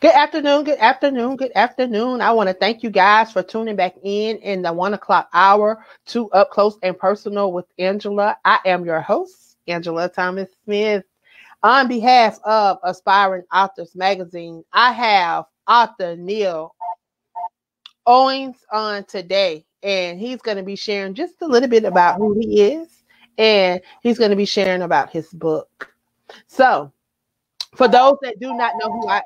Good afternoon, good afternoon, good afternoon. I want to thank you guys for tuning back in the 1 o'clock hour to Up Close and Personal with Angela. I am your host, Angela Thomas Smith. On behalf of Aspiring Authors Magazine, I have author Neal Owens on today, and he's going to be sharing just a little bit about who he is, and he's going to be sharing about his book. So, for those that do not know who I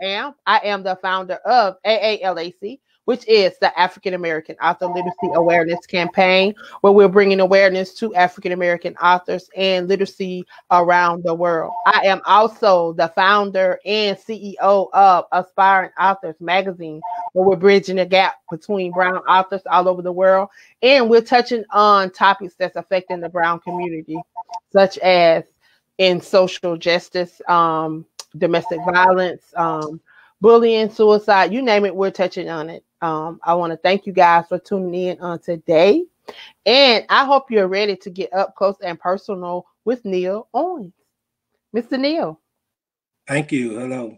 am the founder of AALAC, which is the African American Author Literacy Awareness Campaign, where we're bringing awareness to African American authors and literacy around the world. I am also the founder and CEO of Aspiring Authors Magazine, where we're bridging the gap between brown authors all over the world. And we're touching on topics that's affecting the brown community, such as in social justice, domestic violence, bullying, suicide, you name it, we're touching on it. I want to thank you guys for tuning in on today. And I hope you're ready to get up close and personal with Neal Owens. Mr. Neal. Thank you. Hello.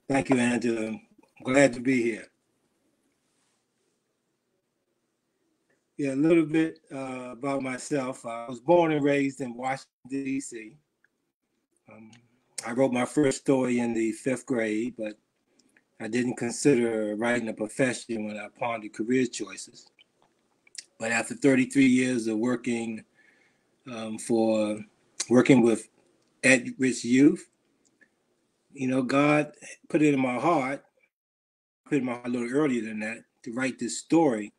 Thank you, Angela. I'm glad to be here. Yeah, a little bit about myself. I was born and raised in Washington, D.C. I wrote my first story in the 5th grade, but I didn't consider writing a profession when I pondered career choices. But after 33 years of working with at-risk youth, God put it in my heart, a little earlier than that, to write this story.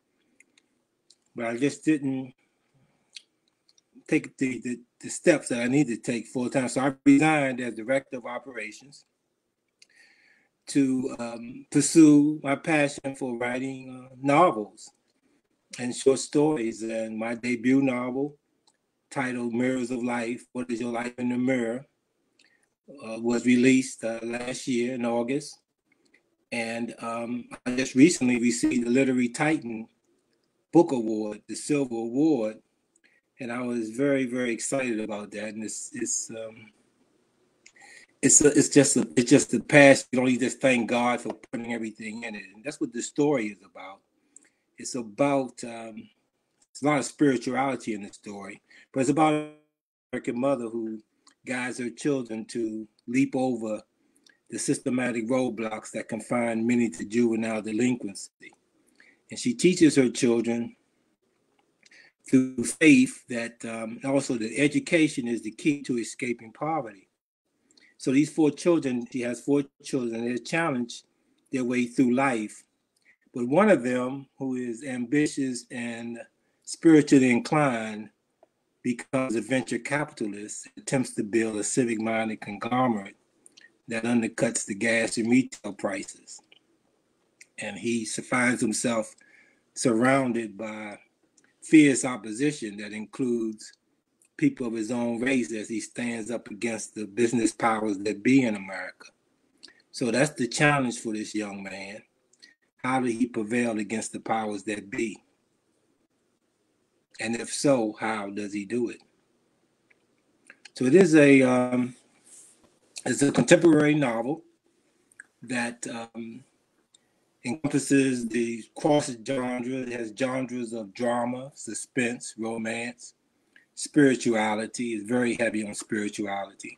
But I just didn't take the steps that I needed to take full time. So I resigned as director of operations to pursue my passion for writing novels and short stories. And my debut novel, titled Mirrors of Life, What is Your Life in the Mirror, was released last year in August. And I just recently received the Literary Titan Book Award, the Silver Award. And I was very, very excited about that. And it's just a passion. You know, you just thank God for putting everything in it, and that's what the story is about. It's about it's a lot of spirituality in the story, but it's about an American mother who guides her children to leap over the systematic roadblocks that confine many to juvenile delinquency, and she teaches her children through faith that also that education is the key to escaping poverty. So these 4 children, she has 4 children, they're challenged their way through life. But one of them, who is ambitious and spiritually inclined, becomes a venture capitalist, attempts to build a civic-minded conglomerate that undercuts the gas and retail prices. And he finds himself surrounded by fierce opposition that includes people of his own race as he stands up against the business powers that be in America. So that's the challenge for this young man. How did he prevail against the powers that be? And if so, how does he do it? So it is it's a contemporary novel that encompasses the cross genre. It has genres of drama, suspense, romance, spirituality. Is very heavy on spirituality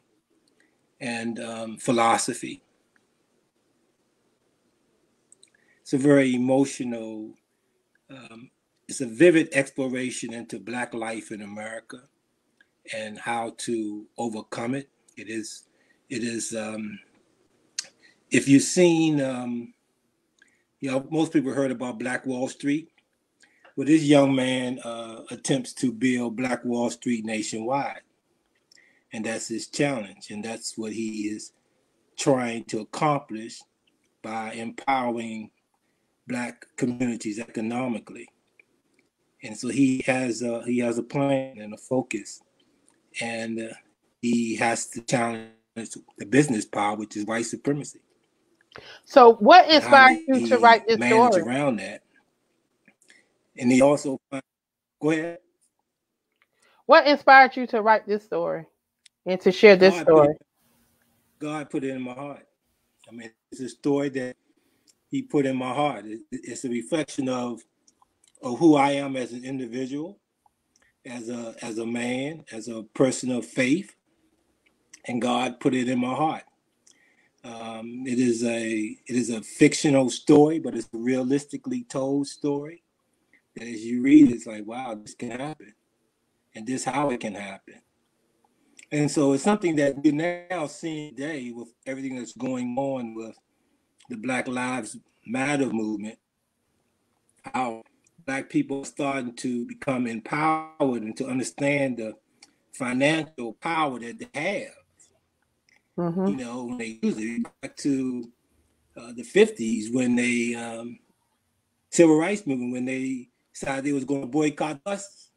and philosophy. It's a very emotional, it's a vivid exploration into Black life in America and how to overcome it. It is if you've seen, most people heard about Black Wall Street. Well, this young man attempts to build Black Wall Street nationwide. And that's his challenge. And that's what he is trying to accomplish by empowering Black communities economically. And so he has a plan and a focus. And he has to challenge the business power, which is white supremacy. So what inspired you to write this story? Around that. And he also, go ahead. What inspired you to write this story and to share this story? God put it in my heart. I mean, it's a story that he put in my heart. It's a reflection of who I am as an individual, as a man, as a person of faith, and God put it in my heart. It is a fictional story, but it's a realistically told story. And as you read, it's like, wow, this can happen, and this how it can happen. And so it's something that we're now seeing today with everything that's going on with the Black Lives Matter movement. How Black people are starting to become empowered and to understand the financial power that they have. Mm-hmm. You know, when they use it back to the 50s when they civil rights movement, when they decided they was going to boycott buses.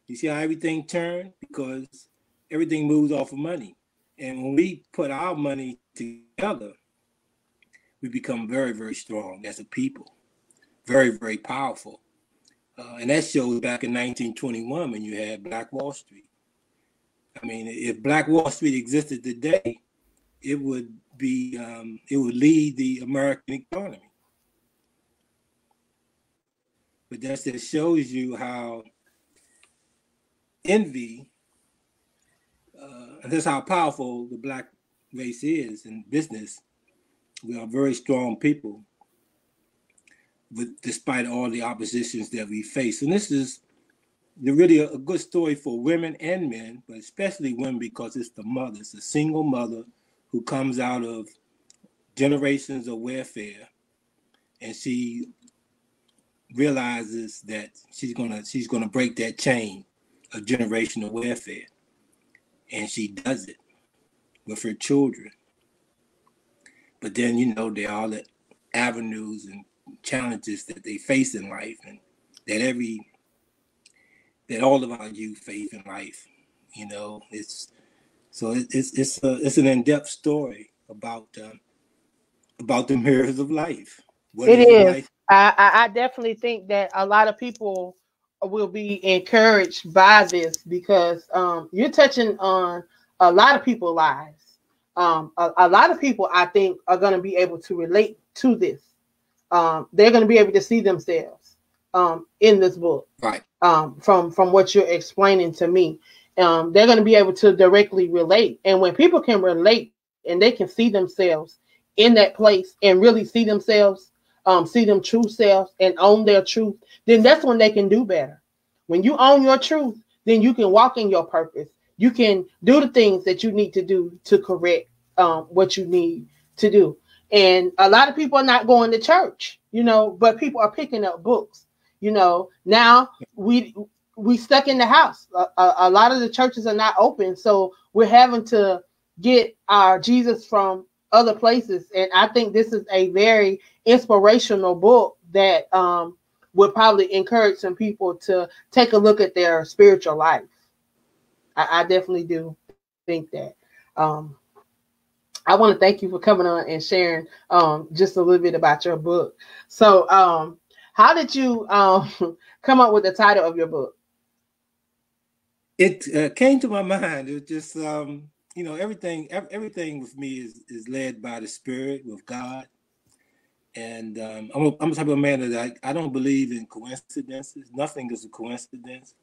You see how everything turned? Because everything moves off of money. And when we put our money together, we become very, very strong as a people, very, very powerful. And that shows back in 1921 when you had Black Wall Street. I mean, if Black Wall Street existed today, it would lead the American economy. But that just shows you how envy, and that's how powerful the Black race is in business. We are very strong people, despite all the oppositions that we face. And this is really a good story for women and men, but especially women because it's the mother. It's a single mother who comes out of generations of welfare, and she realizes that she's gonna break that chain of generational welfare, and she does it with her children. But then there are all the avenues and challenges that they face in life, and that all of our youth face in life. It's an in-depth story about the mirrors of life. What It is your is. life? I definitely think that a lot of people will be encouraged by this because you're touching on a lot of people's lives. A lot of people, I think, are going to be able to relate to this. They're going to be able to see themselves in this book. Right. From what you're explaining to me, they're going to be able to directly relate. And when people can relate and they can see themselves in that place and really see themselves, see them true selves and own their truth, then that's when they can do better. When you own your truth, then you can walk in your purpose. You can do the things that you need to do to correct what you need to do. And a lot of people are not going to church, but people are picking up books. Now we stuck in the house. A lot of the churches are not open, so we're having to get our Jesus from other places. And I think this is a very inspirational book that would probably encourage some people to take a look at their spiritual life. I definitely do think that. I want to thank you for coming on and sharing just a little bit about your book. So how did you come up with the title of your book? It came to my mind. It was just everything with me is led by the Spirit, with God. And I'm the type of man that I don't believe in coincidences. Nothing is a coincidence.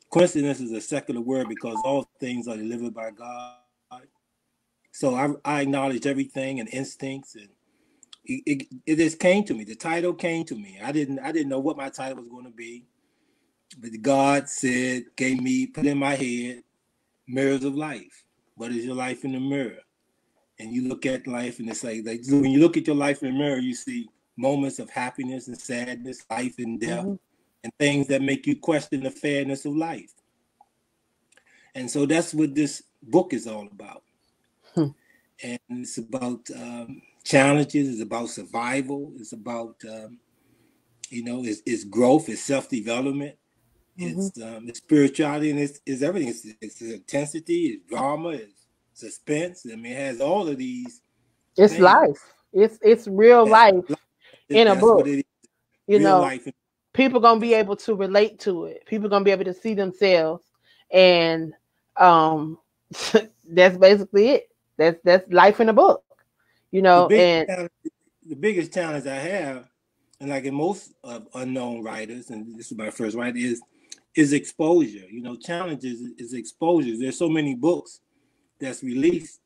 Coincidence is a secular word because all things are delivered by God. So I acknowledge everything and instincts, and it just came to me. The title came to me. I didn't know what my title was going to be, but God put in my head, mirrors of life. What is your life in the mirror? And you look at life, and it's like when you look at your life in the mirror, you see moments of happiness and sadness, life and death, and things that make you question the fairness of life. And so that's what this book is all about. And it's about challenges. It's about survival. It's about it's growth. It's self-development. It's spirituality, and it's everything. It's intensity. It's drama. It's suspense. I mean, it has all of these. It's things. Life. It's real life in a book. What it is. Real life. People gonna be able to relate to it. People gonna be able to see themselves, and that's basically it. That's life in a book. you know, and the biggest challenge I have, and like in most of unknown writers, and this is my first writer, is exposure. You know, challenges is exposure. There's so many books that's released,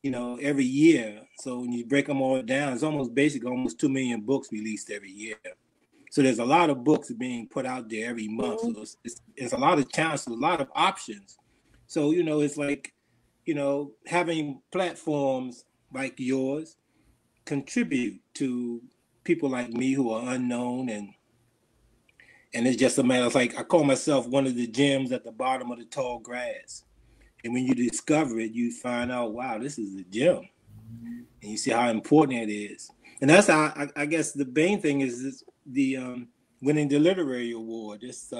you know, every year. So when you break them all down, it's almost basically almost 2 million books released every year. So there's a lot of books being put out there every month. So it's a lot of challenges, a lot of options. So, you know, it's like, you know, having platforms like yours contribute to people like me who are unknown, and it's just a matter of, like, I call myself one of the gems at the bottom of the tall grass. And when you discover it, you find out, wow, this is a gem. And you see how important it is. And that's how I guess the main thing is this, the winning the literary award. This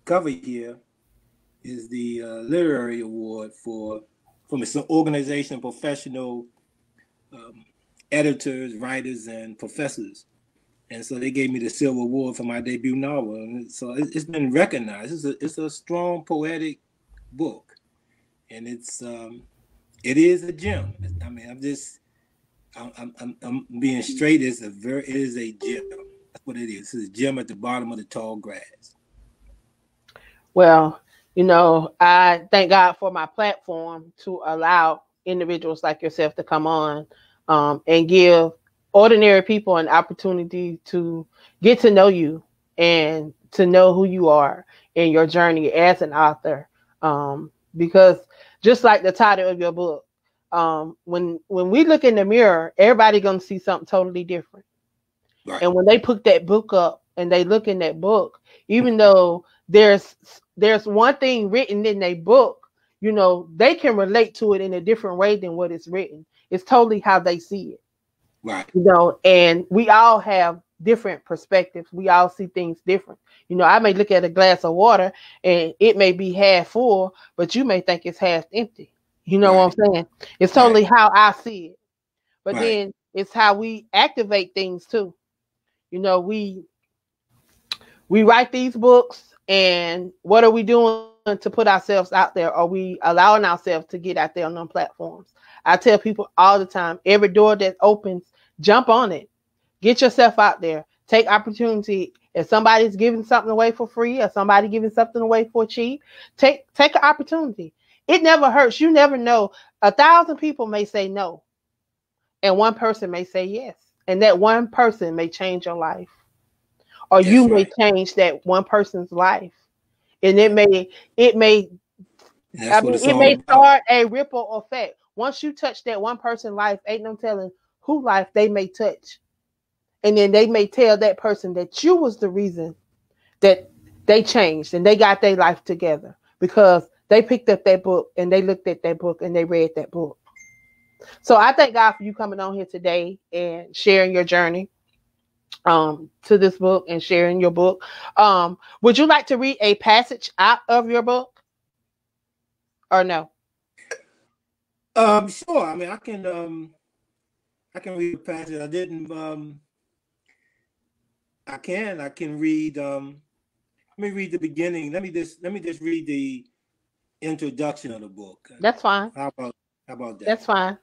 cover here is the literary award from an organization of professional editors, writers, and professors. And so they gave me the Silver Award for my debut novel. And so it's been recognized. It's a strong poetic book, and it is a gem. I mean, I'm being straight. It is a gem. That's what it is. It's a gem at the bottom of the tall grass. well, you know, I thank God for my platform to allow individuals like yourself to come on, and give ordinary people an opportunity to get to know you and to know who you are in your journey as an author. Because just like the title of your book, when we look in the mirror, everybody gonna see something totally different. Right. And when they put that book up and they look in that book, even though there's one thing written in a book, you know, they can relate to it in a different way than what is written. It's totally how they see it. Right. You know, and we all have different perspectives. We all see things different. You know, I may look at a glass of water and it may be half full, but you may think it's half empty. You know what I'm saying? It's totally how I see it. But then it's how we activate things too. You know, we write these books, and what are we doing to put ourselves out there? Are we allowing ourselves to get out there on them platforms? I tell people all the time, every door that opens, jump on it. Get yourself out there. Take opportunity. If somebody's giving something away for free or somebody giving something away for cheap, take an opportunity. It never hurts. You never know. 1,000 people may say no, and one person may say yes. And that one person may change your life. Or you may change that one person's life. And it may start a ripple effect. Once you touch that one person's life, ain't no telling who life they may touch. And then they may tell that person that you was the reason that they changed and they got their life together because they picked up that book and they looked at that book and they read that book. So I thank God for you coming on here today and sharing your journey to this book and sharing your book. Would you like to read a passage out of your book or no? Sure. I mean, I can read a passage. I didn't. I can read. Let me read the beginning. Let me just read the introduction of the book. That's fine. How about that? That's fine.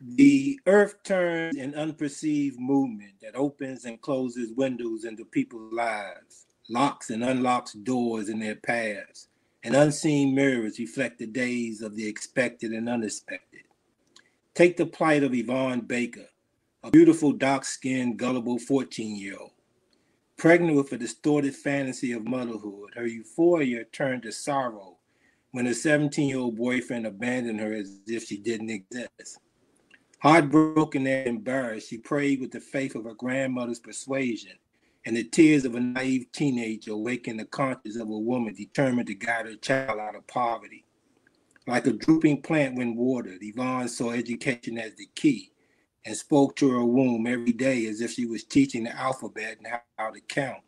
The earth turns in unperceived movement that opens and closes windows into people's lives, locks and unlocks doors in their paths, and unseen mirrors reflect the days of the expected and unexpected. Take the plight of Yvonne Baker, a beautiful, dark-skinned, gullible 14-year-old. Pregnant with a distorted fantasy of motherhood, her euphoria turned to sorrow when her 17-year-old boyfriend abandoned her as if she didn't exist. Heartbroken and embarrassed, she prayed with the faith of her grandmother's persuasion, and the tears of a naive teenager awakened the conscience of a woman determined to guide her child out of poverty. Like a drooping plant when watered, Yvonne saw education as the key and spoke to her womb every day as if she was teaching the alphabet and how to count.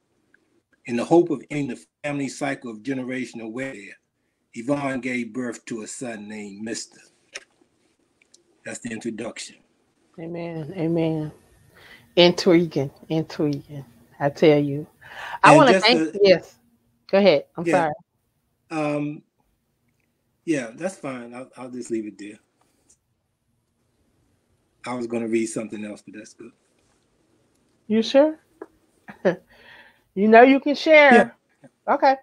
In the hope of ending the family cycle of generational wear, Yvonne gave birth to a son named Mr. That's the introduction. Amen. Amen. Intriguing. I tell you. I want to thank you. Yes. Go ahead. I'm sorry. Yeah, that's fine. I'll just leave it there. I was going to read something else, but that's good. You sure? You know you can Yeah, share. Okay.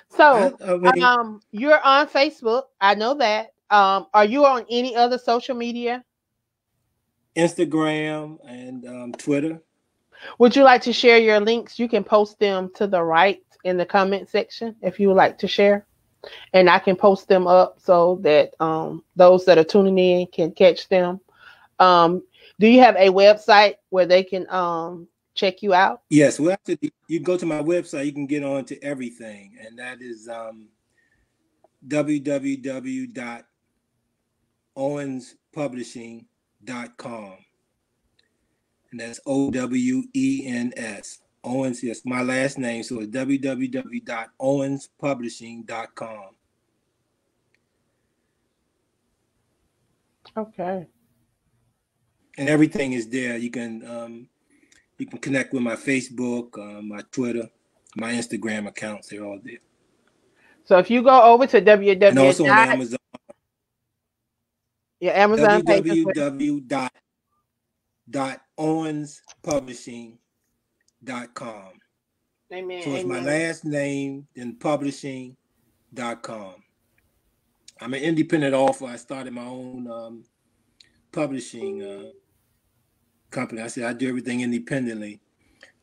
So, I mean, you're on Facebook. I know that. Are you on any other social media? Instagram and Twitter. Would you like to share your links? You can post them to the right in the comment section if you would like to share. And I can post them up so that those that are tuning in can catch them. Um, do you have a website where they can check you out? Yes, well, after you go to my website, you can get on to everything, and that is www.owenspublishing.com. And that's Owens. Owens, yes, my last name. So it's www.owenspublishing.com. Okay. And everything is there. You can connect with my Facebook, my Twitter, my Instagram accounts. They're all there. So if you go over to And www. also on Amazon. Your Amazon page as well. www.owenspublishing.com. Amen. So it's my Amen. last name, then publishing.com. I'm an independent author. I started my own publishing company. I said I do everything independently.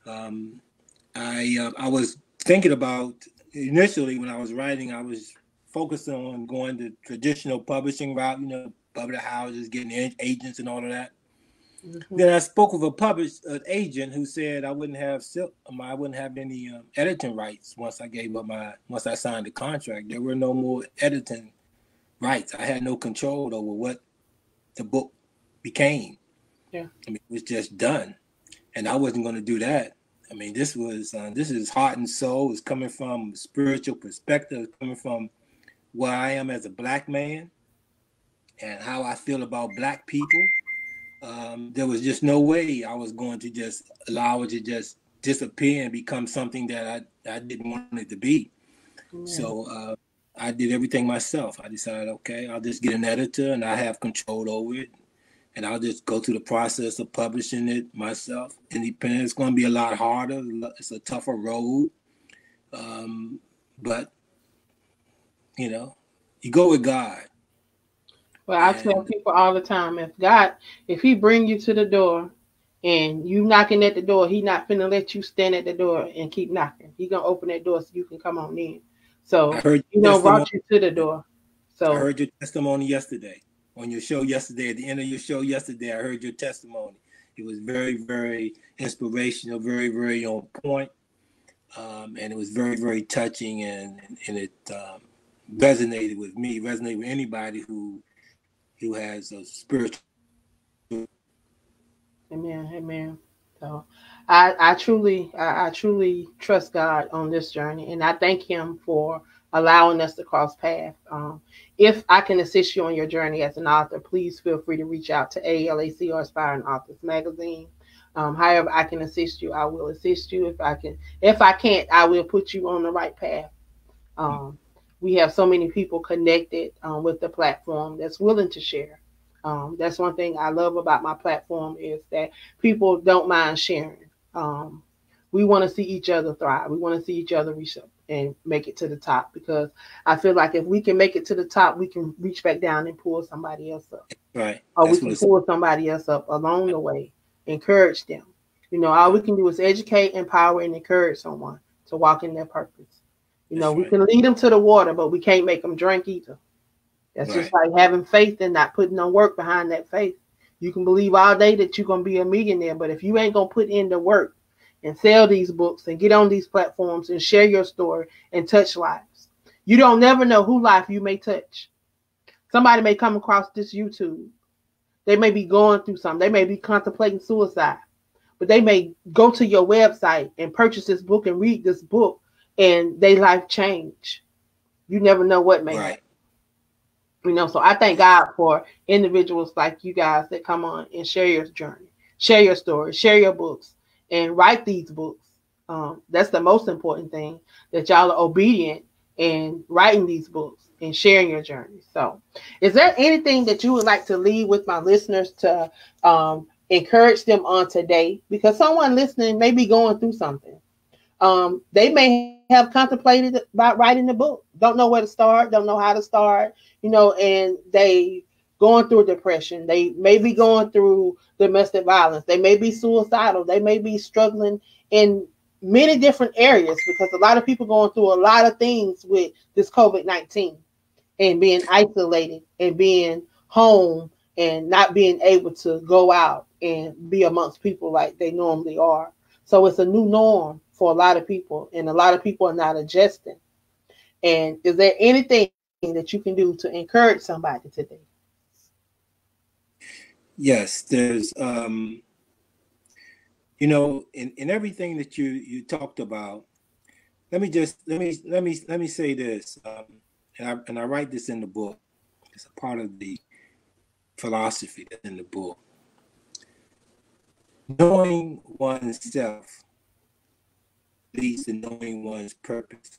I was thinking about initially when I was writing, I was focused on going the traditional publishing route, public houses, getting agents and all of that. Mm-hmm. Then I spoke with an agent who said I wouldn't have any editing rights once I signed the contract. There were no more editing rights. I had no control over what the book became. Yeah, I mean, it was just done, and I wasn't going to do that. I mean, this is heart and soul. It's coming from a spiritual perspective. It's coming from where I am as a Black man and how I feel about Black people. There was just no way I was going to just allow it to just disappear and become something that I didn't want it to be. Yeah. So I did everything myself. I decided, okay, I'll just get an editor and I have control over it. And I'll just go through the process of publishing it myself, independent. It's going to be a lot harder. It's a tougher road. But, you go with God. Well, I tell people all the time, if he bring you to the door and you knocking at the door, he not finna let you stand at the door and keep knocking. He gonna open that door so you can come on in. So he don't brought you to the door. So I heard your testimony yesterday. On your show yesterday, at the end of your show yesterday, I heard your testimony. It was very, very inspirational, very, very on point. And it was very, very touching, and it resonated with me, resonated with anybody who has a spiritual. Amen, amen. So I truly trust God on this journey, and I thank him for allowing us to cross paths. If I can assist you on your journey as an author, please feel free to reach out to ALAC or Aspiring Authors Magazine. However I can assist you, I will assist you. If I can't, I will put you on the right path. We have so many people connected with the platform that's willing to share. That's one thing I love about my platform is that people don't mind sharing. We want to see each other thrive. We want to see each other reach up and make it to the top, because I feel like if we can make it to the top, we can reach back down and pull somebody else up. Right. Or we can pull somebody else up along the way, encourage them. All we can do is educate, empower, and encourage someone to walk in their purpose. We can lead them to the water, but we can't make them drink either. That's just like having faith and not putting no work behind that faith. You can believe all day that you're going to be a millionaire, but if you ain't going to put in the work and sell these books and get on these platforms and share your story and touch lives, you don't never know who life you may touch. Somebody may come across this YouTube. They may be going through something. They may be contemplating suicide, but they may go to your website and purchase this book and read this book, and their life change. You never know what may happen. So I thank God for individuals like you guys that come on and share your journey, share your story, share your books, and write these books. That's the most important thing, that y'all are obedient in writing these books. and sharing your journey. So, is there anything that you would like to leave with my listeners to encourage them on today? Because someone listening may be going through something. They may have contemplated about writing the book, don't know where to start, don't know how to start, and they going through depression. They may be going through domestic violence. They may be suicidal. They may be struggling in many different areas because a lot of people going through a lot of things with this COVID-19 and being isolated and being home and not being able to go out and be amongst people like they normally are. So it's a new norm for a lot of people, and a lot of people are not adjusting. And is there anything that you can do to encourage somebody today? Yes, there's in everything that you talked about. Let me say this, and I write this in the book. It's a part of the philosophy that's in the book. Knowing oneself leads to knowing one's purpose,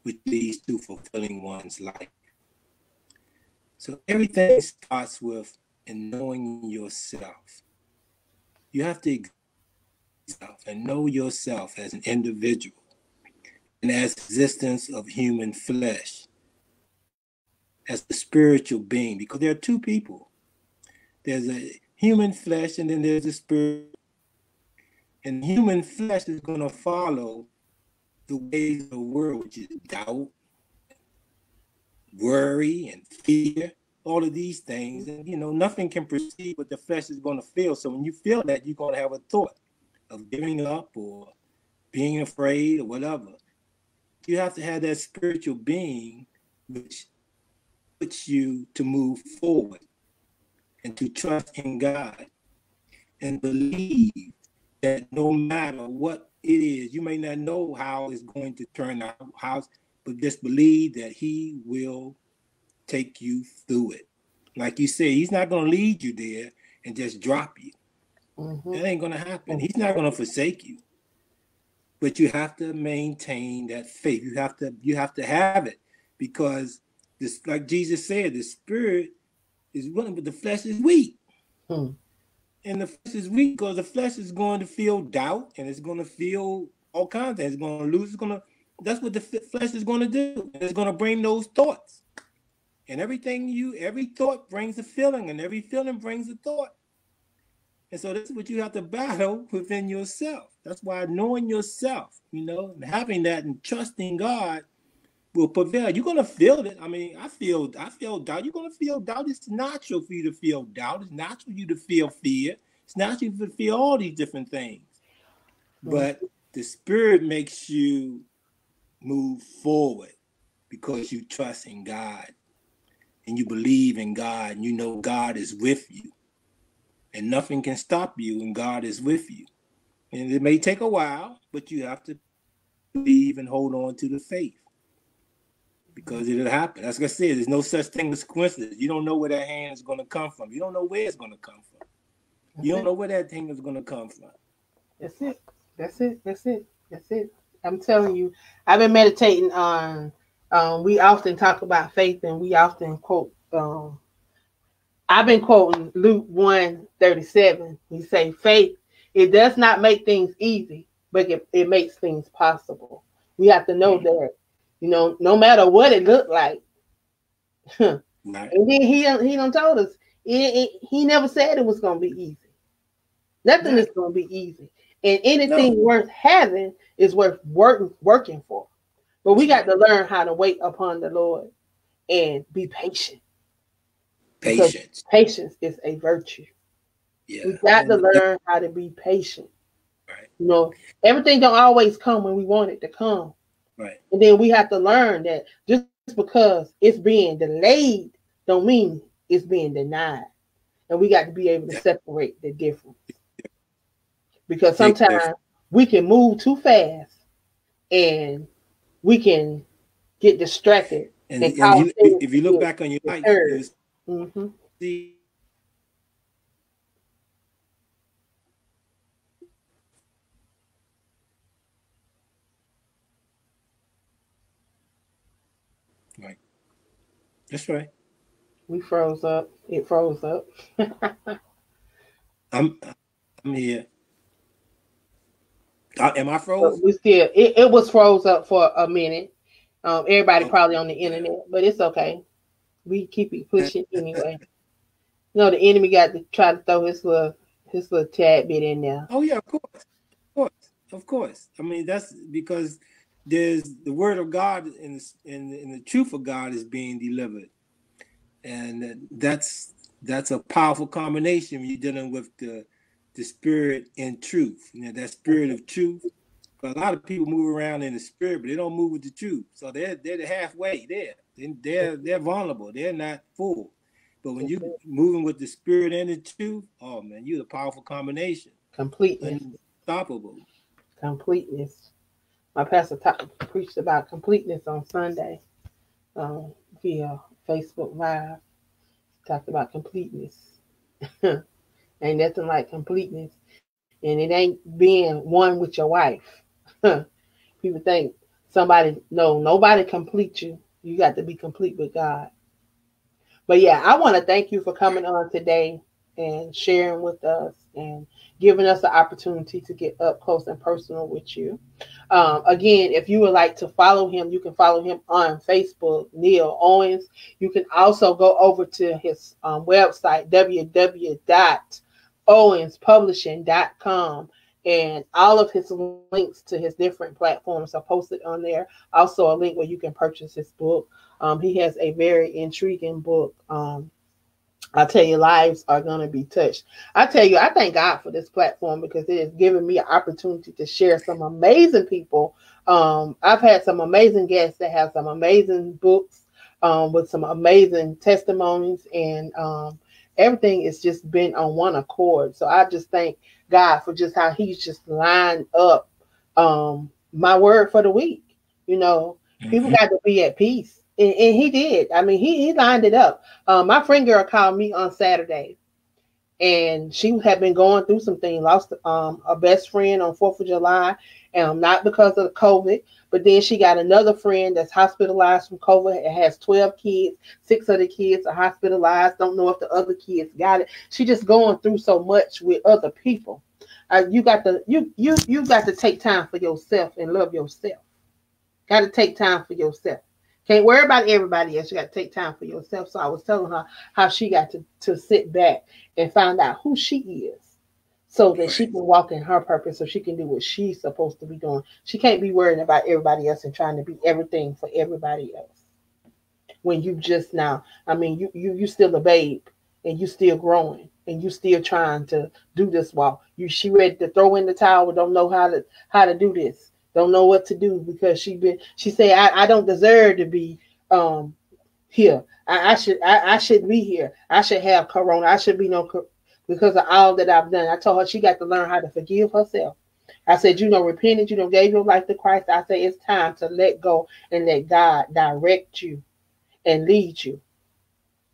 which leads to fulfilling one's life. So everything starts with in knowing yourself. You have to yourself and know yourself as an individual and as existence of human flesh, as a spiritual being, because there are two people. There's a human flesh and then there's a spirit. And human flesh is going to follow the ways of the world, which is doubt, worry, and fear, all of these things. And, nothing can proceed what the flesh is going to feel. So when you feel that, you're going to have a thought of giving up or being afraid or whatever. You have to have that spiritual being which puts you to move forward and to trust in God and believe that no matter what it is, you may not know how it's going to turn out, but just believe that He will take you through it. Like you said, He's not going to lead you there and just drop you. Mm-hmm. That ain't going to happen. He's not going to forsake you. But you have to maintain that faith. You have to have it, because this, like Jesus said, the spirit is willing, but the flesh is weak. And the flesh is weak because the flesh is going to feel doubt, and it's going to feel all kinds of things. It's going to lose. That's what the flesh is going to do. It's going to bring those thoughts. And every thought brings a feeling, and every feeling brings a thought. And so this is what you have to battle within yourself. That's why knowing yourself, and having that and trusting God will prevail. You're gonna feel it. I mean, I feel doubt. You're gonna feel doubt. It's natural for you to feel doubt. It's natural for you to feel fear. It's natural for you to feel all these different things. But the Spirit makes you move forward because you trust in God and you believe in God and you know God is with you. And nothing can stop you when God is with you. And it may take a while, but you have to believe and hold on to the faith, because it'll happen. As I said, there's no such thing as coincidence. You don't know where that hand is going to come from. You don't know where it's going to come from. You don't know where that thing is going to come from. That's it. That's it. That's it. That's it. I'm telling you, I've been meditating on. We often talk about faith, and we often quote. I've been quoting Luke 1:37. We say, faith, it does not make things easy, but it makes things possible. We have to know that, no matter what it looked like. Right. And then he done told us, he never said it was going to be easy. Nothing is going to be easy. And anything worth having is worth working for. But we got to learn how to wait upon the Lord and be patient. Patience. Patience is a virtue. Yeah. We got to learn how to be patient. Right. Everything don't always come when we want it to come. Right. And then we have to learn that just because it's being delayed don't mean it's being denied. And we got to be able to separate the difference. Because sometimes we can move too fast and we can get distracted. And if you look back on your life, you see right. That's right. We froze up. It froze up. I'm here. Am I But froze? we still, it was froze up for a minute. Everybody Oh, probably on the yeah. internet, but it's okay. We keep it pushing anyway. You know, the enemy got to try to throw his little tad bit in there. Oh, yeah, of course. Of course. Of course. I mean, that's because there's the word of God and the truth of God is being delivered. And that's a powerful combination when you're dealing with the spirit and truth. You know, that spirit of truth. But a lot of people move around in the spirit, but they don't move with the truth. So they're halfway there. They're vulnerable. They're not full. But when you moving with the spirit and the truth, oh man, you're a powerful combination. Completeness. Unstoppable. Completeness. My pastor preached about completeness on Sunday um, via Facebook Live. Talked about completeness. Ain't nothing like completeness. And it ain't being one with your wife. People think nobody complete you. You got to be complete with God. But yeah, I want to thank you for coming on today and sharing with us and giving us the opportunity to get up close and personal with you. Again, if you would like to follow him, you can follow him on Facebook, Neal Owens. You can also go over to his website, www.owenspublishing.com. And all of his links to his different platforms are posted on there. Also, a link where you can purchase his book. He has a very intriguing book. I tell you, lives are going to be touched. I tell you, I thank God for this platform because it has given me an opportunity to share some amazing people. I've had some amazing guests that have some amazing books with some amazing testimonies, and everything has just been on one accord. So I just thank God for just how He's just lined up my word for the week. You know, people Mm-hmm. got to be at peace. And he did. I mean, he lined it up. My friend girl called me on Saturday, and she had been going through some things. Lost a best friend on 4th of July, not because of the COVID, but then she got another friend that's hospitalized from COVID. It has 12 kids. 6 of the kids are hospitalized. Don't know if the other kids got it. She just going through so much with other people. You got to you got to take time for yourself and love yourself. Got to take time for yourself. Can't worry about everybody else. You got to take time for yourself. So I was telling her how she got to sit back and find out who she is so that she Right. can walk in her purpose so she can do what she's supposed to be doing. She can't be worrying about everybody else and trying to be everything for everybody else. When you just now, I mean, you still a babe and you still growing and you still trying to do this walk. She ready to throw in the towel, don't know how to do this. Don't know what to do because she say I don't deserve to be um here. I should be here. I should have corona. I should be because of all that I've done. I told her she got to learn how to forgive herself. I said, repented, gave your life to Christ. I say it's time to let go and let God direct you and lead you.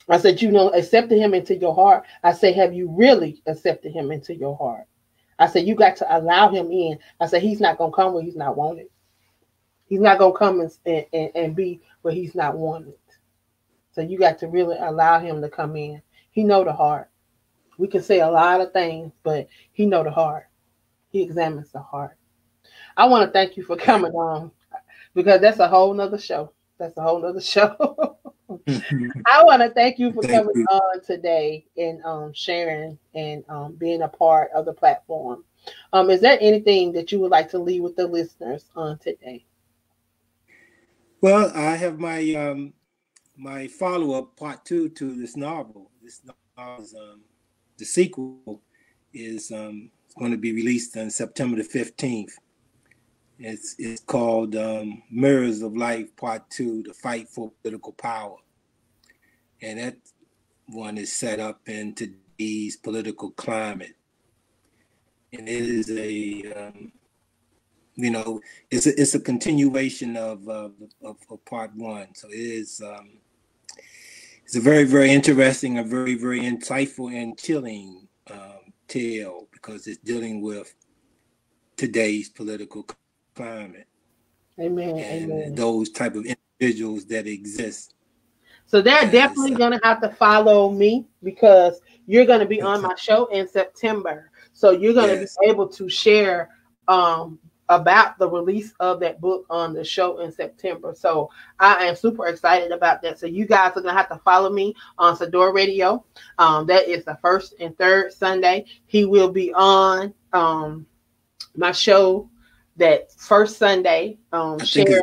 I said, accepted him into your heart. I say, have you really accepted him into your heart? I said, you got to allow him in. I said, he's not going to come where he's not wanted. He's not going to come and be where he's not wanted. So you got to really allow him to come in. He know the heart. We can say a lot of things, but he know the heart. He examines the heart. I want to thank you for Right. coming on because that's a whole nother show. That's a whole nother show. I want to thank you for Thank coming you. on today and sharing and being a part of the platform. Is there anything that you would like to leave with the listeners on today? Well, I have my follow up part two to this novel. This novel is the sequel is going to be released on September the 15th. It's called Mirrors of Life Part Two: The Fight for Political Power, and that one is set up in today's political climate, and it is it's a continuation of part one. So it is it's a very very interesting, a very very insightful and chilling tale because it's dealing with today's political climate Amen. and Amen. those type of individuals that exist So they're definitely going to have to follow me because you're going to be on my show in September. So you're going to be able to share about the release of that book on the show in September. So I am super excited about that. So you guys are going to have to follow me on Sador Radio. That is the first and third Sunday. He will be on my show that first Sunday, sharing.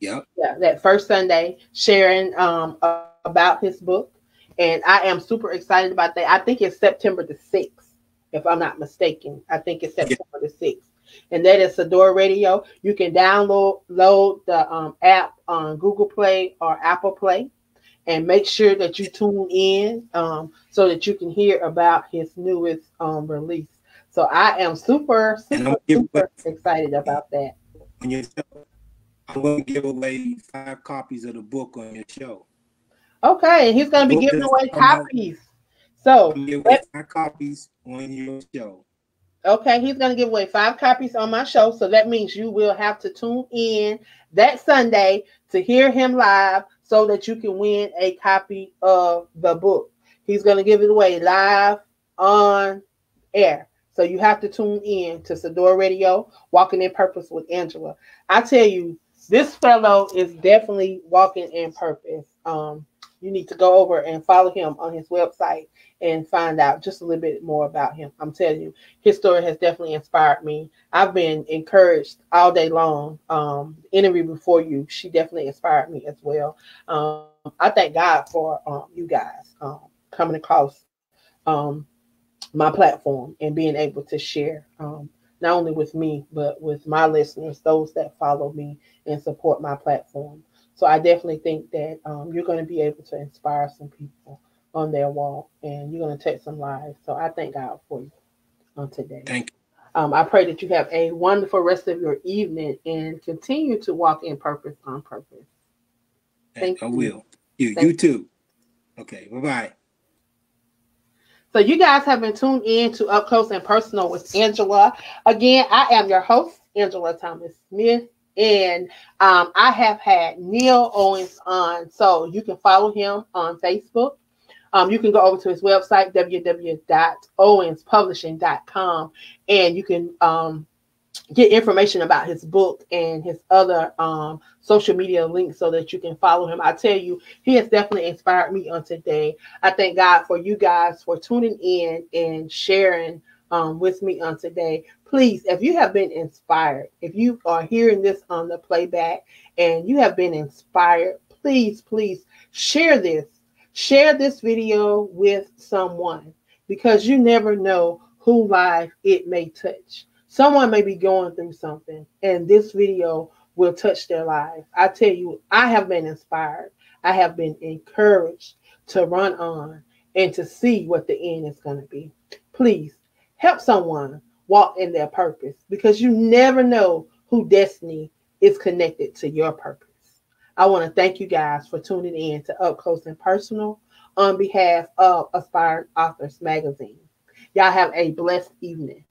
Yeah, that first Sunday, sharing about his book. And I am super excited about that. I think it's September the 6th, if I'm not mistaken. I think it's September the 6th. And that is Sador Radio. You can download the app on Google Play or Apple Play. And make sure that you tune in so that you can hear about his newest release. So I am super excited about that. On your show, I'm going to give away 5 copies of the book on your show. Okay, and he's going to be giving away copies. So, I'm giving away 5 copies on your show. Okay, he's going to give away 5 copies on my show. So that means you will have to tune in that Sunday to hear him live so that you can win a copy of the book. He's going to give it away live on air. So you have to tune in to Sador Radio, Walking in Purpose with Angela. I tell you, this fellow is definitely walking in purpose. You need to go over and follow him on his website and find out just a little bit more about him. I'm telling you, his story has definitely inspired me. I've been encouraged all day long. The interview before you, she definitely inspired me as well. I thank God for you guys coming across my platform and being able to share not only with me, but with my listeners, those that follow me and support my platform. So I definitely think that you're going to be able to inspire some people on their walk and you're going to touch some lives. So I thank God for you on today. Thank you. I pray that you have a wonderful rest of your evening and continue to walk in purpose on purpose. Thank you. I will. You too. Okay. Bye-bye. So you guys have been tuned in to Up Close and Personal with Angela. Again, I am your host, Angela Thomas Smith. And I have had Neal Owens on. So you can follow him on Facebook. You can go over to his website, www.owenspublishing.com. And you can get information about his book and his other social media links so that you can follow him. I tell you, he has definitely inspired me on today. I thank God for you guys for tuning in and sharing with me on today. Please, if you have been inspired, if you are hearing this on the playback and you have been inspired, please share this. Share this video with someone because you never know whose life it may touch. Someone may be going through something and this video will touch their life. I tell you, I have been inspired. I have been encouraged to run on and to see what the end is going to be. Please help someone walk in their purpose because you never know who destiny is connected to your purpose. I want to thank you guys for tuning in to Up Close and Personal on behalf of Aspired Authors Magazine. Y'all have a blessed evening.